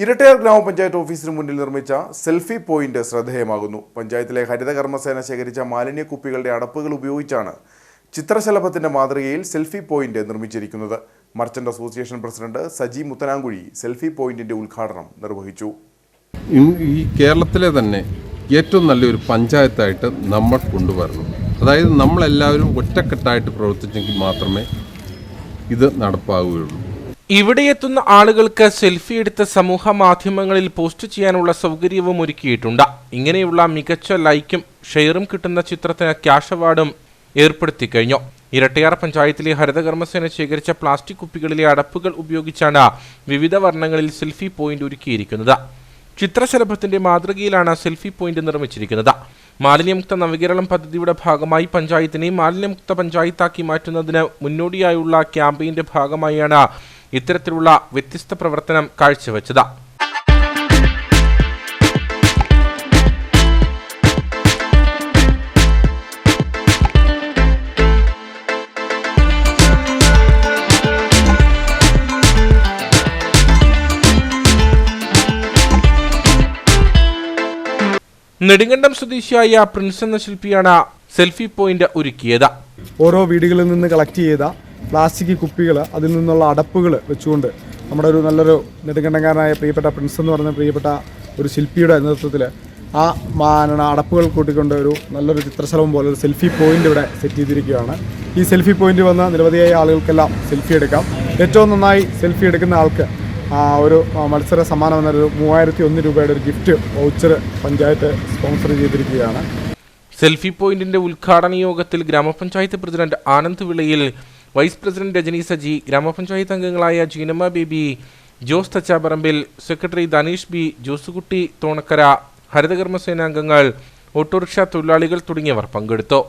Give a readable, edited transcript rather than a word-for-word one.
ഇരട്ടയാർ ഗ്രാമപഞ്ചായത്ത് ഓഫീസിന് മുന്നിൽ നിർമ്മിച്ച സെൽഫി പോയിന്റ് ശ്രദ്ധേയമാകുന്നു. പഞ്ചായത്തിലെ ഹരിതകർമ്മസേന ശേഖരിച്ച മാലിന്യ കുപ്പികളുടെ അടപ്പുകൾ ഉപയോഗിച്ചാണ് ചിത്രശലഭത്തിന്റെ മാതൃകയിൽ സെൽഫി പോയിന്റ് നിർമ്മിച്ചിരിക്കുന്നത്. Merchant association president Saji Muthanamkuzhi selfie പോയിന്റിന്റെ ഉദ്ഘാടനം നിർവഹിച്ചു. ഈ കേരളത്തിലെ തന്നെ ഏറ്റവും നല്ലൊരു പഞ്ചായത്തായിട്ട് നമ്മൾ കൊണ്ടുവരണം. അതായത് നമ്മളെല്ലാവരും ഒറ്റക്കെട്ടായിട്ട് പ്രവർത്തിച്ചെങ്കിൽ മാത്രമേ ഇത് നടപ്പാവുകയുള്ളൂ. ഇവിടെ എത്തുന്ന ആളുകൾക്ക് സെൽഫി എടുത്ത് സമൂഹ മാധ്യമങ്ങളിൽ പോസ്റ്റ് ചെയ്യാനുള്ള സൗകര്യവും ഒരുക്കിയിട്ടുണ്ട്. ഇങ്ങനെയുള്ള മികച്ച ലൈക്കും ഷെയറും കിട്ടുന്ന ചിത്രത്തിന് ക്യാഷ് അവാർഡും ഏർപ്പെടുത്തി കഴിഞ്ഞു. ഇരട്ടയാർ പഞ്ചായത്തിലെ ഹരിതകർമ്മസേന ശേഖരിച്ച പ്ലാസ്റ്റിക് കുപ്പികളിലെ അടപ്പുകൾ ഉപയോഗിച്ചാണ് വിവിധ വർണ്ണങ്ങളിൽ സെൽഫി പോയിന്റ് ഒരുക്കിയിരിക്കുന്നത്. ചിത്രശലഭത്തിന്റെ മാതൃകയിലാണ് സെൽഫി പോയിന്റ് നിർമ്മിച്ചിരിക്കുന്നത്. മാലിന്യമുക്ത നവകേരളം പദ്ധതിയുടെ ഭാഗമായി പഞ്ചായത്തിനെ മാലിന്യമുക്ത പഞ്ചായത്താക്കി മാറ്റുന്നതിന് മുന്നോടിയായുള്ള ക്യാമ്പയിന്റെ ഭാഗമായാണ് ഇത്തരത്തിലുള്ള വ്യത്യസ്ത പ്രവർത്തനം കാഴ്ചവെച്ചത്. നെടുങ്കണ്ടം സ്വദേശിയായ പ്രിൻസ് എന്ന ശില്പിയാണ് സെൽഫി പോയിന്റ് ഒരുക്കിയത്. ഓരോ വീടുകളിൽ നിന്ന് കളക്ട് ചെയ്ത പ്ലാസ്റ്റിക് കുപ്പികൾ, അതിൽ നിന്നുള്ള അടപ്പുകൾ വെച്ചുകൊണ്ട് നമ്മുടെ ഒരു നല്ലൊരു നെടുങ്കണ്ടംകാരനായ പ്രിയപ്പെട്ട പ്രിൻസ് എന്ന് പറഞ്ഞ പ്രിയപ്പെട്ട ഒരു ശില്പിയുടെ നേതൃത്വത്തിൽ ആ അടപ്പുകൾ കൂട്ടിക്കൊണ്ട് ഒരു നല്ലൊരു ചിത്രശലഭം പോലെ ഒരു സെൽഫി പോയിന്റ് ഇവിടെ സെറ്റ് ചെയ്തിരിക്കുകയാണ്. ഈ സെൽഫി പോയിന്റ് വന്ന് നിരവധിയായ ആളുകൾക്കെല്ലാം സെൽഫി എടുക്കാം. ഏറ്റവും നന്നായി സെൽഫി എടുക്കുന്ന ആൾക്ക് ഒരു മത്സര സമ്മാനം എന്നൊരു 3001 രൂപയുടെ ഒരു ഗിഫ്റ്റ് വൗച്ചർ പഞ്ചായത്ത് സ്പോൺസർ ചെയ്തിരിക്കുകയാണ്. സെൽഫി പോയിന്റിന്റെ ഉദ്ഘാടന യോഗത്തിൽ ഗ്രാമപഞ്ചായത്ത് president Anand Vilayil, vice president Rajani Saji, ഗ്രാമപഞ്ചായത്ത് അംഗങ്ങളായ ജീനമ്മ ബേബി, ജോസ് തച്ചാപറമ്പിൽ, സെക്രട്ടറി ധനീഷ് ബി, ജോസുകുട്ടി തോണക്കര, ഹരിതകർമ്മസേനാംഗങ്ങൾ, ഓട്ടോറിക്ഷ തൊഴിലാളികൾ തുടങ്ങിയവർ പങ്കെടുത്തു.